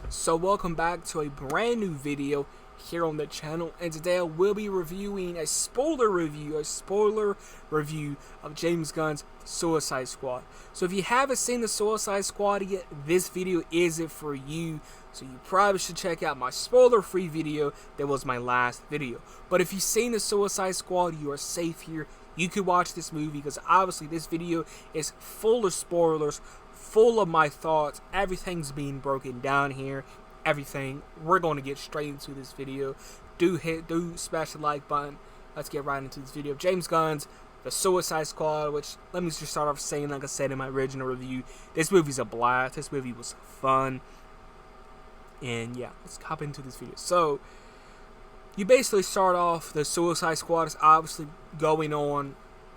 So welcome back to a brand new video here on the channel, and today I will be reviewing a spoiler review of James Gunn's Suicide Squad. So if you haven't seen the Suicide Squad yet, this video isn't for you. So you probably should check out my spoiler-free video that was my last video. But if you've seen the Suicide Squad, you are safe here. You could watch this movie because obviously this video is full of spoilers, full of my thoughts. Everything's being broken down here. Everything. We're going to get straight into this video. Do smash the like button. Let's get right into this video. James Gunn's The Suicide Squad, which let me just start off saying, like I said in my original review, this movie's a blast. This movie was fun. And yeah, let's hop into this video. So, you basically start off, the Suicide Squad is obviously going on,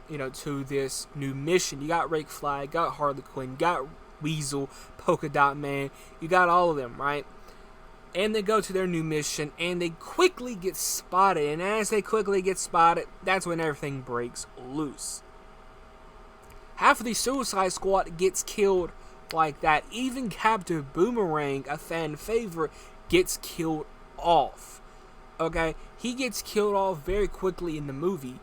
to this new mission. You got Rick Flag, got Harley Quinn, got Weasel, Polka Dot Man, you got all of them, right? And they go to their new mission, and they quickly get spotted, and as they quickly get spotted, that's when everything breaks loose. Half of the Suicide Squad gets killed like that. Even Captain Boomerang, a fan favorite, gets killed off. Okay, he gets killed off very quickly in the movie,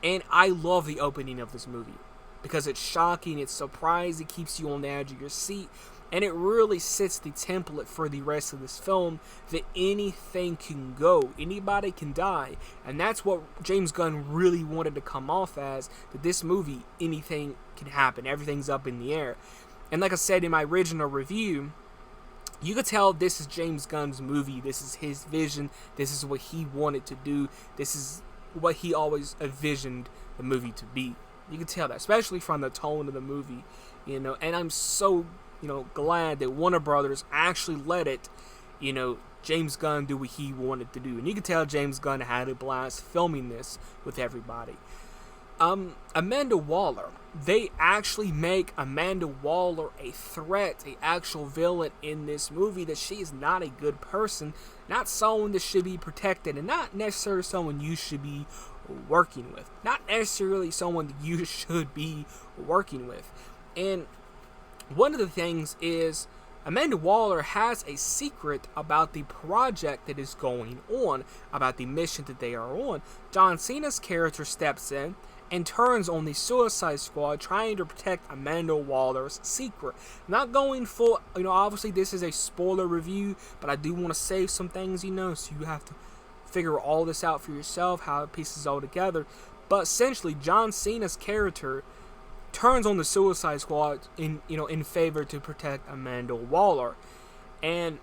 and I love the opening of this movie because it's shocking, it's surprising, it keeps you on the edge of your seat, and it really sets the template for the rest of this film that anything can go, anybody can die, and that's what James Gunn really wanted to come off as, that this movie, anything can happen, everything's up in the air. And like I said in my original review, you could tell this is James Gunn's movie. This is his vision. This is what he wanted to do. This is what he always envisioned the movie to be. You can tell that, especially from the tone of the movie, And I'm so, glad that Warner Brothers actually let it, James Gunn do what he wanted to do. And you can tell James Gunn had a blast filming this with everybody. Amanda Waller. They actually make Amanda Waller a threat, an actual villain in this movie, that she is not a good person, not someone that should be protected, and not necessarily someone you should be working with. Not necessarily someone that you should be working with. And one of the things is, Amanda Waller has a secret about the project that is going on, about the mission that they are on. John Cena's character steps in and turns on the Suicide Squad, trying to protect Amanda Waller's secret. Not going full, obviously this is a spoiler review, but I do want to save some things, so you have to figure all this out for yourself, how it pieces all together. But essentially, John Cena's character turns on the Suicide Squad in favor to protect Amanda Waller. And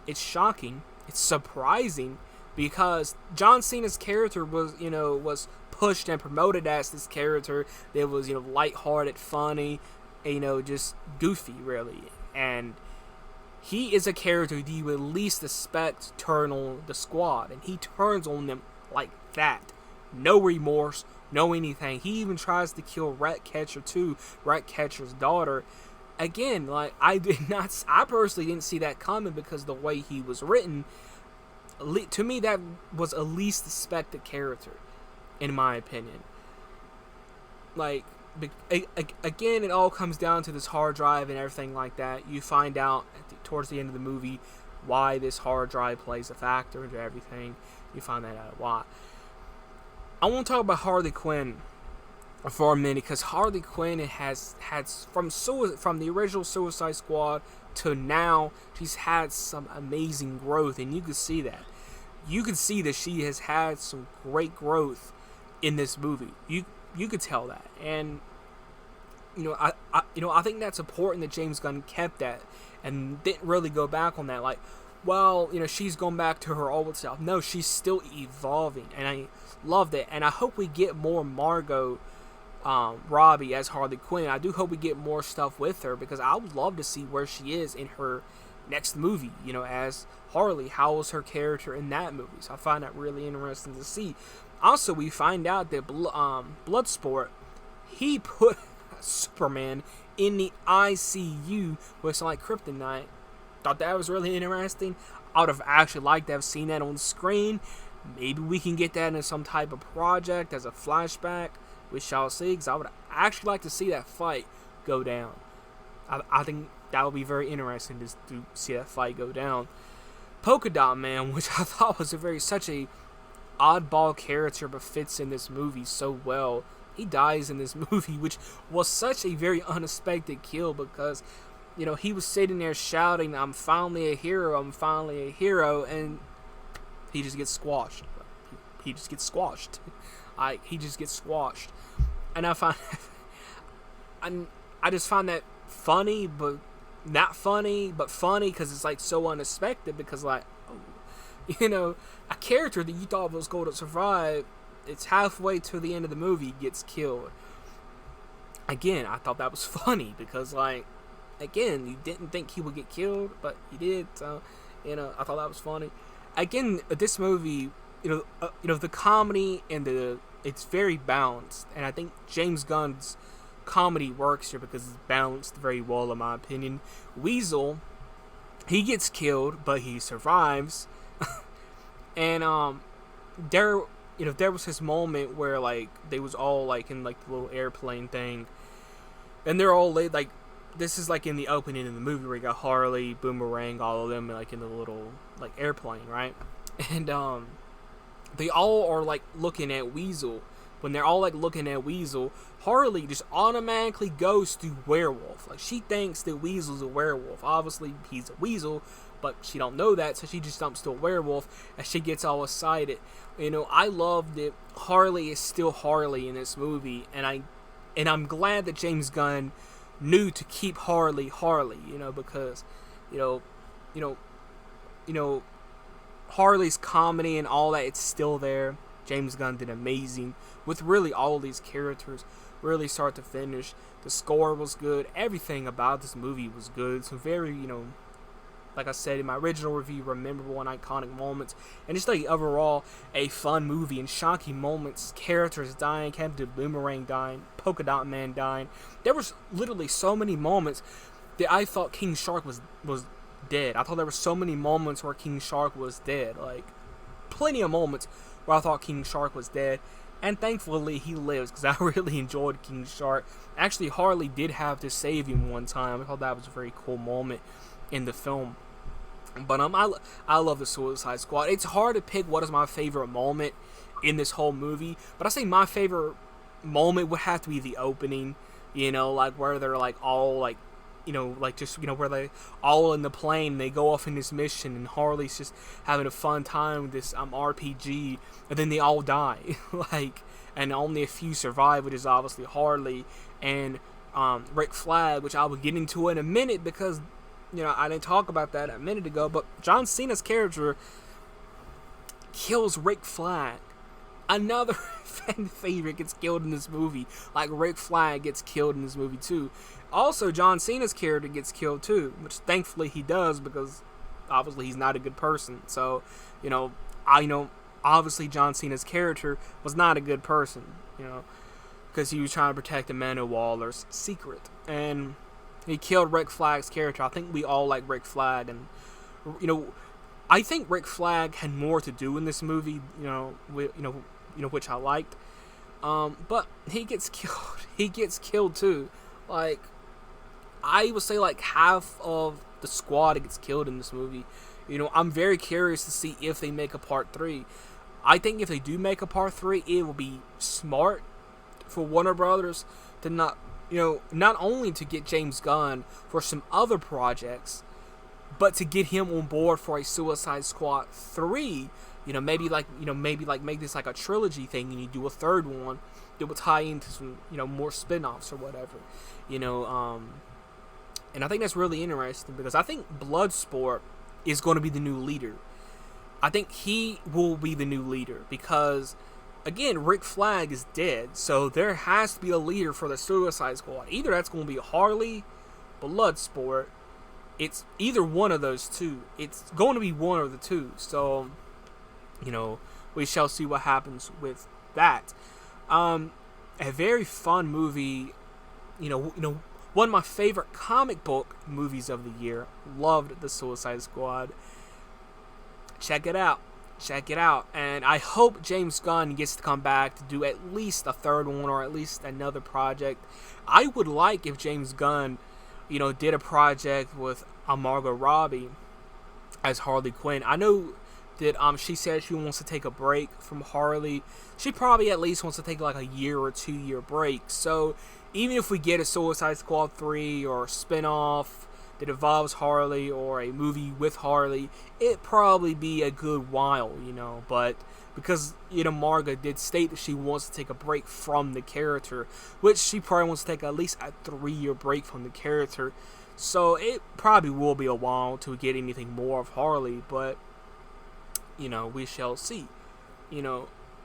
it's shocking, it's surprising, because John Cena's character was pushed and promoted as this character that was, lighthearted, funny, just goofy, really. And he is a character that you would least expect turn on the squad, and he turns on them like that. No remorse, no anything. He even tries to kill Ratcatcher too, Ratcatcher's daughter. Again, I personally didn't see that coming, because the way he was written, to me, that was a least suspected character, in my opinion. Again, it all comes down to this hard drive and everything like that. You find out towards the end of the movie why this hard drive plays a factor into everything. You find that out why. I want to talk about Harley Quinn for a minute, because Harley Quinn has from the original Suicide Squad to now, she's had some amazing growth, and you can see that. You can see that she has had some great growth in this movie. You could tell that, and I think that's important that James Gunn kept that and didn't really go back on that. She's going back to her old self. No, she's still evolving, and I love that. And I hope we get more Margot Robbie as Harley Quinn. I do hope we get more stuff with her, because I would love to see where she is in her next movie, as Harley. How was her character in that movie? So I find that really interesting to see. Also, we find out that Bloodsport, he put Superman in the ICU with some kryptonite. Thought that was really interesting. I would have actually liked to have seen that on screen. Maybe we can get that in some type of project as a flashback. We shall see, because I would actually like to see that fight go down. I think that would be very interesting to see that fight go down. Polka Dot Man, which I thought was such a oddball character, but fits in this movie so well. He dies in this movie, which was such a very unexpected kill because, he was sitting there shouting, "I'm finally a hero, I'm finally a hero," and he just gets squashed. He just gets squashed. He just gets squashed. And I just find that funny, but not funny, but funny because it's like so unexpected. Because a character that you thought was going to survive, it's halfway to the end of the movie gets killed. Again, I thought that was funny because again, you didn't think he would get killed, but he did. So, I thought that was funny. Again, this movie, the comedy and it's very balanced, and I think James Gunn's comedy works here because it's balanced very well, in my opinion. Weasel, he gets killed, but he survives, and there was this moment where they was all in the little airplane thing, and they're all laid this is in the opening of the movie where you got Harley, Boomerang, all of them in the little airplane, right? And they all are looking at Weasel. When they're all looking at Weasel, Harley just automatically goes to werewolf. She thinks that Weasel's a werewolf. Obviously he's a weasel, but she don't know that, so she just jumps to a werewolf and she gets all excited. I love that Harley is still Harley in this movie, and I'm glad that James Gunn knew to keep Harley, because Harley's comedy and all that, it's still there. James Gunn did amazing with really all these characters, really start to finish. The score was good. Everything about this movie was good. Some very, like I said in my original review, memorable and iconic moments. And just overall, a fun movie and shocking moments. Characters dying, Captain Boomerang dying, Polka Dot Man dying. There was literally so many moments that I thought King Shark was dead. I thought there were so many moments where King Shark was dead. Plenty of moments where I thought King Shark was dead. And thankfully he lives, because I really enjoyed King Shark. Actually, Harley did have to save him one time. I thought that was a very cool moment in the film. But I love the Suicide Squad. It's hard to pick what is my favorite moment in this whole movie. But I say my favorite moment would have to be the opening. Where they're all where they all in the plane, they go off in this mission, and Harley's just having a fun time with this RPG, and then they all die, and only a few survive, which is obviously Harley and Rick Flag, which I will get into in a minute because I didn't talk about that a minute ago, but John Cena's character kills Rick Flag. Another fan favorite gets killed in this movie. Rick Flag gets killed in this movie too. Also, John Cena's character gets killed too, which thankfully he does because obviously he's not a good person. So, obviously John Cena's character was not a good person, because he was trying to protect Amanda Waller's secret. And he killed Rick Flag's character. I think we all like Rick Flag, and, I think Rick Flag had more to do in this movie, which I liked. But he gets killed. He gets killed too. I would say half of the squad gets killed in this movie. I'm very curious to see if they make a part 3. I think if they do make a part 3, it will be smart for Warner Brothers to not only to get James Gunn for some other projects, but to get him on board for a Suicide Squad 3. Maybe make this a trilogy thing, and you do a third one that will tie into some, more spin-offs or whatever. And I think that's really interesting because I think Bloodsport is going to be the new leader. I think he will be the new leader because, again, Rick Flag is dead, so there has to be a leader for the Suicide Squad. Either that's going to be Harley, Bloodsport. It's either one of those two. It's going to be one of the two. So, we shall see what happens with that. A very fun movie. One of my favorite comic book movies of the year. Loved The Suicide Squad. Check it out. And I hope James Gunn gets to come back to do at least a third one or at least another project. I would like if James Gunn did a project with Margot Robbie as Harley Quinn. I know that she said she wants to take a break from Harley. She probably at least wants to take like a year or 2 year break. So even if we get a Suicide Squad 3 or a spin-off that involves Harley or a movie with Harley, it'd probably be a good while, but because Margot did state that she wants to take a break from the character, which she probably wants to take at least a 3 year break from the character. So it probably will be a while to get anything more of Harley, but we shall see.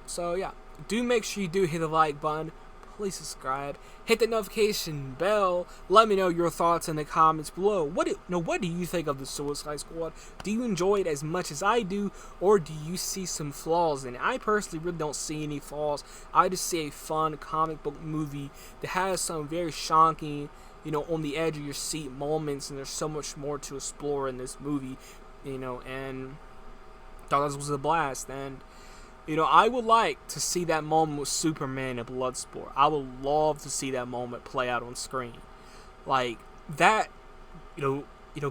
So yeah, do make sure you do hit the like button. Please subscribe. Hit the notification bell. Let me know your thoughts in the comments below. What do you think of the Suicide Squad? Do you enjoy it as much as I do, or do you see some flaws in it? I personally really don't see any flaws. I just see a fun comic book movie that has some very shocking, on the edge of your seat moments, and there's so much more to explore in this movie, and thought this was a blast. And I would like to see that moment with Superman and Bloodsport. I would love to see that moment play out on screen. Like, that,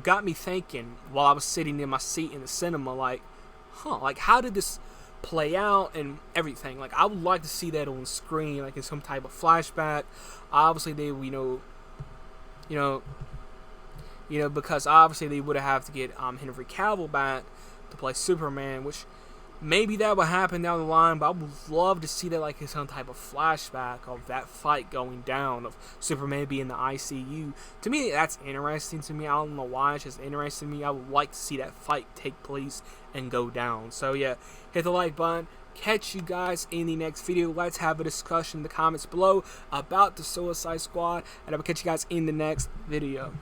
got me thinking while I was sitting in my seat in the cinema, like, how did this play out and everything? Like, I would like to see that on screen, like in some type of flashback. Obviously, they, because obviously they would have to get Henry Cavill back to play Superman, which maybe that will happen down the line, but I would love to see that like in some type of flashback of that fight going down, of Superman being in the ICU. To me, that's interesting to me. I don't know why, it's just interesting to me. I would like to see that fight take place and go down. So yeah, hit the like button. Catch you guys in the next video. Let's have a discussion in the comments below about the Suicide Squad, and I will catch you guys in the next video.